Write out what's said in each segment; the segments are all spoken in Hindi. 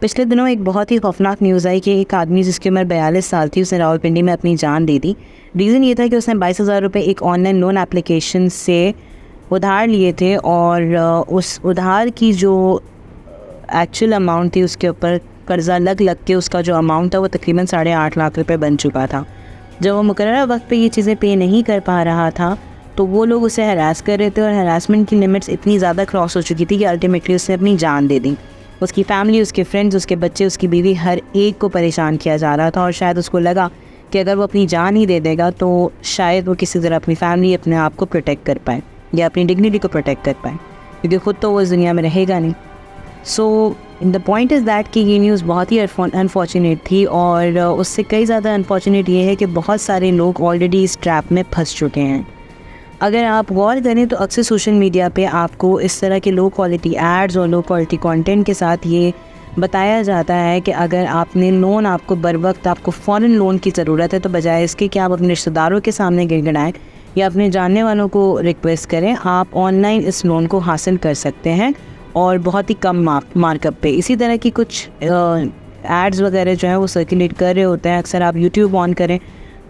पिछले दिनों एक बहुत ही खौफनाक न्यूज़ आई कि एक आदमी जिसकी उम्र 42 साल थी, उसने रावलपिंडी में अपनी जान दे दी। रीज़न ये था कि उसने 22,000 रुपये एक ऑनलाइन लोन एप्लीकेशन से उधार लिए थे और उस उधार की जो एक्चुअल अमाउंट थी, उसके ऊपर कर्ज़ा लग के उसका जो अमाउंट था वो तकरीबन 8.5 लाख रुपये बन चुका था। जब वो मुकर्रर वक्त पे ये चीज़ें पे नहीं कर पा रहा था तो वो लोग उसे हरास कर रहे थे और हरासमेंट की लिमिट्स इतनी ज़्यादा क्रॉस हो चुकी थी कि अल्टीमेटली उसने अपनी जान दे दी। उसकी फैमिली, उसके फ्रेंड्स, उसके बच्चे, उसकी बीवी, हर एक को परेशान किया जा रहा था और शायद उसको लगा कि अगर वो अपनी जान ही दे देगा तो शायद वो किसी तरह अपनी फैमिली, अपने आप को प्रोटेक्ट कर पाए या अपनी डिग्निटी को प्रोटेक्ट कर पाए, क्योंकि ख़ुद तो वो इस दुनिया में रहेगा नहीं। So the point is that कि ये न्यूज़ बहुत ही अनफॉर्चुनेट थी और उससे कई ज़्यादा अनफॉर्चुनेट ये है कि बहुत सारे लोग ऑलरेडी इस ट्रैप में फंस चुके हैं। अगर आप गौर करें तो अक्सर सोशल मीडिया पे आपको इस तरह के लो क्वालिटी एड्स और लो क्वालिटी कंटेंट के साथ ये बताया जाता है कि अगर आपने लोन, आपको बर वक्त आपको फ़ौरन लोन की ज़रूरत है, तो बजाय इसके कि आप अपने रिश्तेदारों के सामने गिड़गिड़ाएं या अपने जानने वालों को रिक्वेस्ट करें, आप ऑनलाइन इस लोन को हासिल कर सकते हैं और बहुत ही कम मार्कअप पे। इसी तरह की कुछ एड्स वगैरह जो है वो सर्कुलेट कर रहे होते हैं। अक्सर आप यूट्यूब ऑन करें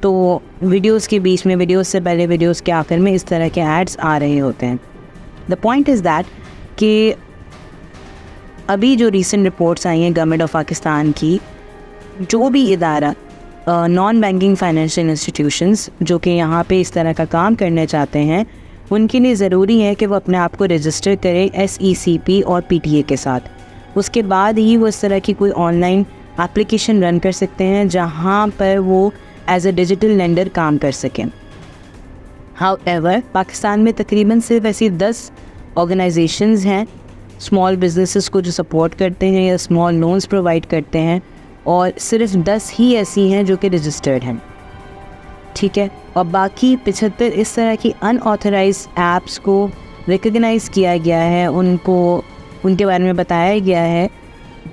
तो वीडियोस के बीच में, वीडियोस से पहले, वीडियोस के आखिर में इस तरह के एड्स आ रहे होते हैं। द पॉइंट इज़ दैट कि अभी जो रीसेंट रिपोर्ट्स आई हैं गवर्नमेंट ऑफ पाकिस्तान की, जो भी इदारा नॉन बैंकिंग फाइनेंशियल इंस्टीट्यूशंस जो कि यहाँ पे इस तरह का काम करना चाहते हैं, उनके लिए ज़रूरी है कि वो अपने आप को रजिस्टर करें SECP और PTA के साथ। उसके बाद ही वो इस तरह की कोई ऑनलाइन एप्लीकेशन रन कर सकते हैं जहाँ पर वो एज ए डिजिटल लेंडर काम कर सकें। हाउएवर पाकिस्तान में तकरीबन सिर्फ ऐसी 10 ऑर्गेनाइजेशंस हैं स्मॉल बिजनेसेस को जो सपोर्ट करते हैं या स्मॉल लोन्स प्रोवाइड करते हैं, और सिर्फ 10 ही ऐसी हैं जो कि रजिस्टर्ड हैं, ठीक है। और बाकी 75 इस तरह की अनऑथराइज ऐप्स को रिकग्नाइज़ किया गया है, उनके बारे में बताया गया है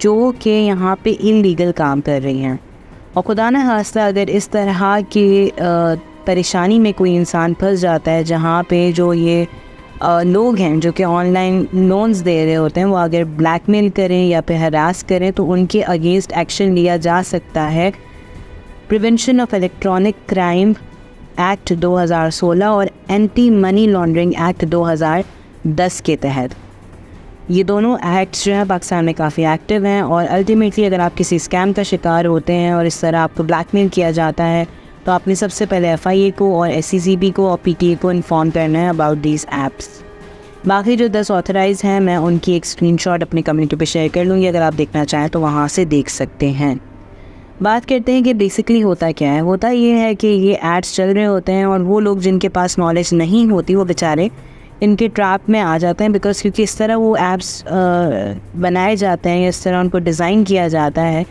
जो कि यहाँ पे इलीगल काम कर रही हैं। और खुदा न खास्ता अगर इस तरह की परेशानी में कोई इंसान फंस जाता है जहाँ पे जो ये लोग हैं जो कि ऑनलाइन लोन्स दे रहे होते हैं, वो अगर ब्लैकमेल करें या फिर हरास करें तो उनके अगेंस्ट एक्शन लिया जा सकता है prevention of electronic crime act 2016 और एंटी मनी लॉन्ड्रिंग एक्ट 2010 के तहत। ये दोनों एक्ट्स जो हैं पाकिस्तान में काफ़ी एक्टिव हैं और अल्टीमेटली अगर आप किसी स्कैम का शिकार होते हैं और इस तरह आपको ब्लैकमेल किया जाता है तो आपने सबसे पहले FIA को और SECP को और PTA को इन्फॉर्म करना है अबाउट दीज ऐप्स। बाकी जो 10 ऑथराइज हैं मैं उनकी एक स्क्रीनशॉट अपनी कम्युनिटी पे शेयर कर लूँगी, अगर आप देखना चाहें तो वहाँ से देख सकते हैं। बात करते हैं कि बेसिकली होता क्या है। होता ये है कि ये एड्स चल रहे होते हैं और वो लोग जिनके पास नॉलेज नहीं होती वो बेचारे इनके ट्रैप में आ जाते हैं, बिकॉज क्योंकि इस तरह वो ऐप्स बनाए जाते हैं, इस तरह उनको डिज़ाइन किया जाता है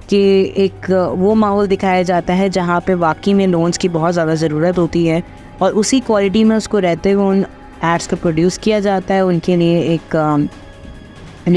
कि एक वो माहौल दिखाया जाता है जहाँ पे वाकई में लोन्स की बहुत ज़्यादा ज़रूरत होती है और उसी क्वालिटी में उसको रहते हुए उन एड्स को प्रोड्यूस किया जाता है। उनके लिए एक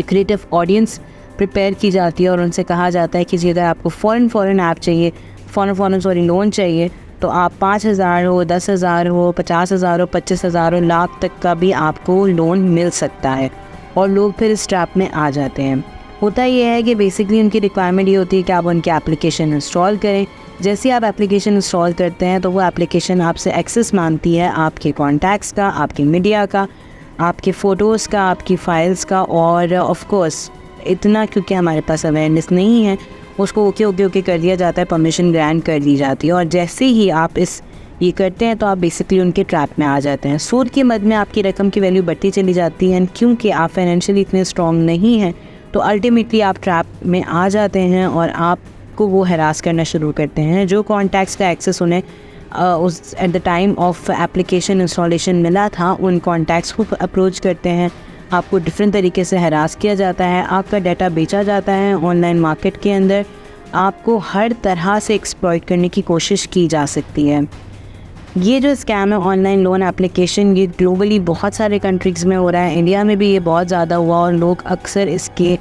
क्रिएटिव ऑडियंस प्रिपेयर की जाती है और उनसे कहा जाता है कि जी अगर आपको फ़ौरन ऐप चाहिए, फ़ौरन लोन चाहिए तो आप 5,000 हो, 10,000 हो, 50,000 हो, 25,000 हो, लाख तक का भी आपको लोन मिल सकता है। और लोग फिर इस ट्रैप में आ जाते हैं। होता ये है कि बेसिकली उनकी रिक्वायरमेंट ये होती है कि आप उनकी एप्लीकेशन इंस्टॉल करें। जैसे ही आप एप्लीकेशन इंस्टॉल करते हैं तो वो एप्लीकेशन आपसे एक्सेस मांगती है आपके कॉन्टैक्ट्स का, आपके मीडिया का, आपके फ़ोटोज़ का, आपकी फ़ाइल्स का, और ऑफ कोर्स इतना क्योंकि हमारे पास अवेयरनेस नहीं है उसको ओके कर दिया जाता है, परमिशन ग्रांट कर दी जाती है। और जैसे ही आप ये करते हैं तो आप बेसिकली उनके ट्रैप में आ जाते हैं। सूद की मद में आपकी रकम की वैल्यू बढ़ती चली जाती है, क्योंकि आप फाइनेंशियली इतने स्ट्रॉन्ग नहीं हैं तो अल्टीमेटली आप ट्रैप में आ जाते हैं और आपको वो हरास करना शुरू करते हैं। जो कॉन्टैक्ट्स का एक्सेस उन्हें उस at the time of application installation मिला था, उन कॉन्टैक्ट्स को अप्रोच करते हैं, आपको डिफरेंट तरीके से हरास किया जाता है, आपका डाटा बेचा जाता है ऑनलाइन मार्केट के अंदर, आपको हर तरह से एक्सप्लॉइट करने की कोशिश की जा सकती है। ये जो स्कैम है ऑनलाइन लोन एप्लीकेशन, ये ग्लोबली बहुत सारे कंट्रीज़ में हो रहा है। इंडिया में भी ये बहुत ज़्यादा हुआ और लोग अक्सर इसके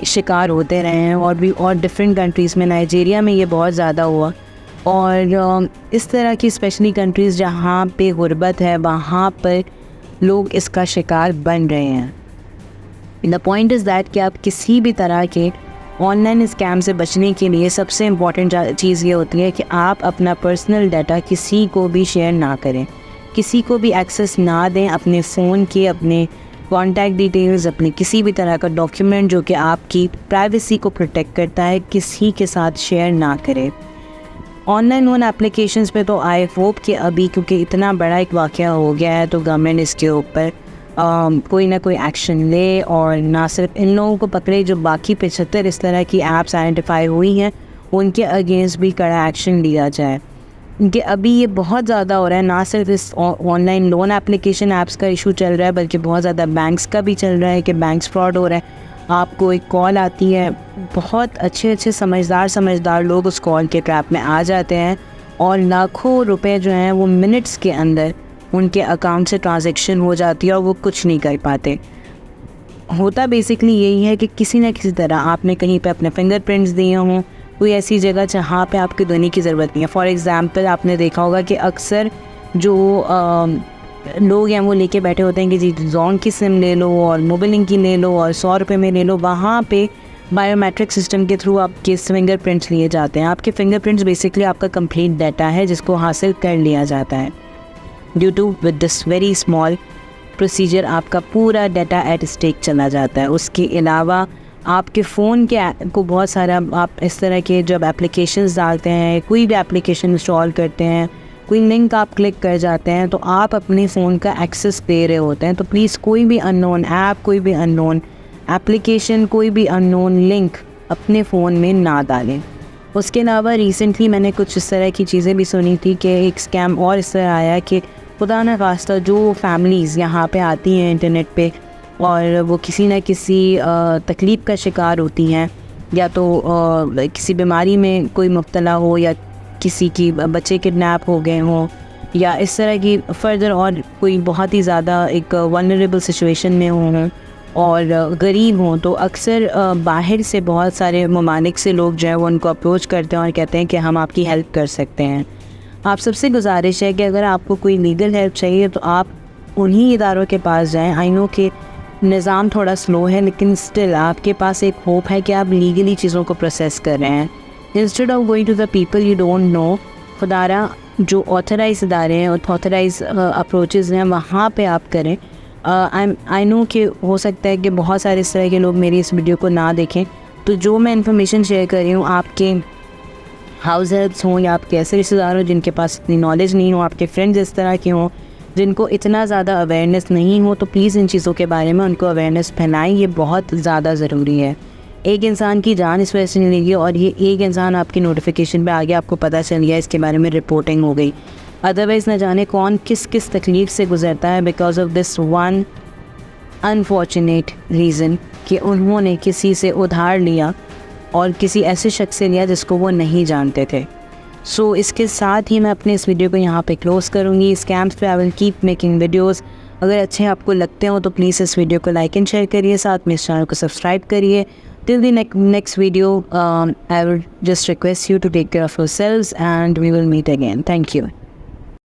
शिकार होते रहे हैं और डिफरेंट कंट्रीज़ में, नाइजीरिया में ये बहुत ज़्यादा हुआ। और इस तरह की स्पेशली कंट्रीज़ जहाँ पे गुर्बत है वहाँ पर लोग इसका शिकार बन रहे हैं। द पॉइंट इज़ दैट कि आप किसी भी तरह के ऑनलाइन स्कैम से बचने के लिए सबसे इम्पॉर्टेंट चीज़ ये होती है कि आप अपना पर्सनल डाटा किसी को भी शेयर ना करें, किसी को भी एक्सेस ना दें अपने फ़ोन के, अपने कॉन्टैक्ट डिटेल्स, अपने किसी भी तरह का डॉक्यूमेंट जो कि आपकी प्राइवेसी को प्रोटेक्ट करता है, किसी के साथ शेयर ना करें। ऑनलाइन लोन एप्लीकेशंस पे तो आई होप कि अभी क्योंकि इतना बड़ा एक वाक़या हो गया है तो गवर्नमेंट इसके ऊपर कोई ना कोई एक्शन ले, और ना सिर्फ इन लोगों को पकड़े जो बाकी 75 इस तरह की ऐप्स आइडेंटिफाई हुई हैं उनके अगेंस्ट भी कड़ा एक्शन लिया जाए। कि अभी ये बहुत ज़्यादा हो रहा है, ना सिर्फ इस ऑनलाइन लोन एप्लीकेशन ऐप्स का इशू चल रहा है बल्कि बहुत ज़्यादा बैंक्स का भी चल रहा है कि बैंक्स फ्रॉड हो रहा है। आपको एक कॉल आती है, बहुत अच्छे समझदार लोग उस कॉल के ट्रैप में आ जाते हैं और लाखों रुपए जो हैं वो मिनट्स के अंदर उनके अकाउंट से ट्रांजैक्शन हो जाती है और वो कुछ नहीं कर पाते। होता बेसिकली यही है कि किसी न किसी तरह आपने कहीं पे अपने फिंगरप्रिंट्स दिए हों, कोई ऐसी जगह जहाँ पे आपके देने की ज़रूरत नहीं है। फॉर एग्ज़ाम्पल आपने देखा होगा कि अक्सर जो लोग हैं वो लेके बैठे होते हैं कि जी जोन की सिम ले लो और मोबाइलिंग की ले लो और 100 रुपये में ले लो। वहाँ पे बायोमेट्रिक सिस्टम के थ्रू आपके फिंगरप्रिंट्स लिए जाते हैं। आपके फिंगरप्रिंट्स बेसिकली आपका कंप्लीट डाटा है जिसको हासिल कर लिया जाता है। Due to with this very small procedure आपका पूरा डाटा एट स्टेक चला जाता है। उसके अलावा आपके फ़ोन के को बहुत सारा आप इस तरह के जब एप्लीकेशंस डालते हैं, कोई भी एप्लीकेशन इंस्टॉल करते हैं, कोई लिंक आप क्लिक कर जाते हैं तो आप अपने फ़ोन का एक्सेस दे रहे होते हैं। तो प्लीज़ कोई भी अननोन ऐप, कोई भी अननोन एप्लीकेशन, कोई भी अननोन लिंक अपने फ़ोन में ना डालें। उसके अलावा रिसेंटली मैंने कुछ इस तरह की चीज़ें भी सुनी थी कि एक स्कैम और इस तरह आया कि खुदा न खास्ता जो फैमिलीज़ यहाँ पे आती हैं इंटरनेट पे और वो किसी न किसी तकलीफ़ का शिकार होती हैं, या तो किसी बीमारी में कोई मुब्तला हो, या किसी की बच्चे किडनैप हो गए हों, या इस तरह की फर्दर और कोई बहुत ही ज़्यादा एक वल्नरेबल सिचुएशन में हों और गरीब हों, तो अक्सर बाहर से बहुत सारे ममालिक से लोग जो है वो उनको अप्रोच करते हैं और कहते हैं कि हम आपकी हेल्प कर सकते हैं। आप सबसे गुजारिश है कि अगर आपको कोई लीगल हेल्प चाहिए तो आप उन्हीं इदारों के पास जाएं। आई नो कि निज़ाम थोड़ा स्लो है लेकिन स्टिल आपके पास एक होप है कि आप लीगली चीज़ों को प्रोसेस कर रहे हैं। Instead of going to the people you don't know, खुदारा जो ऑथराइज इदारे हैं, ऑथराइज अप्रोचेज़ हैं, वहाँ पे आप करें। आई नो कि हो सकता है कि बहुत सारे इस तरह के लोग मेरी इस वीडियो को ना देखें, तो जो मैं इन्फॉर्मेशन शेयर कर रही हूँ आपके हाउस हेल्प्स हों या आपके ऐसे रिश्तेदार हों जिनके पास इतनी नॉलेज नहीं हो, आपके फ्रेंड्स इस तरह के हों जिनको इतना ज़्यादा अवेयरनेस नहीं हो, तो प्लीज़ इन चीज़ों के बारे में उनको अवेयरनेस फैलाएं। ये बहुत ज़्यादा ज़रूरी है। एक इंसान की जान इस वजह से नहीं लगी और ये एक इंसान आपकी नोटिफिकेशन पे आ गया, आपको पता चल गया, इसके बारे में रिपोर्टिंग हो गई। अदरवाइज़ न जाने कौन किस किस तकलीफ़ से गुजरता है because of this one unfortunate reason कि उन्होंने किसी से उधार लिया और किसी ऐसे शख्स से लिया जिसको वो नहीं जानते थे। सो इसके साथ ही मैं अपने इस वीडियो को यहाँ पे क्लोज़ करूँगी। स्कैम्स पे I will keep making videos. अगर अच्छे आपको लगते हो तो प्लीज़ इस वीडियो को लाइक एंड शेयर करिए, साथ में इस चैनल को सब्सक्राइब करिए। Till the next video I will just request you to take care of yourselves and we will meet again. Thank you.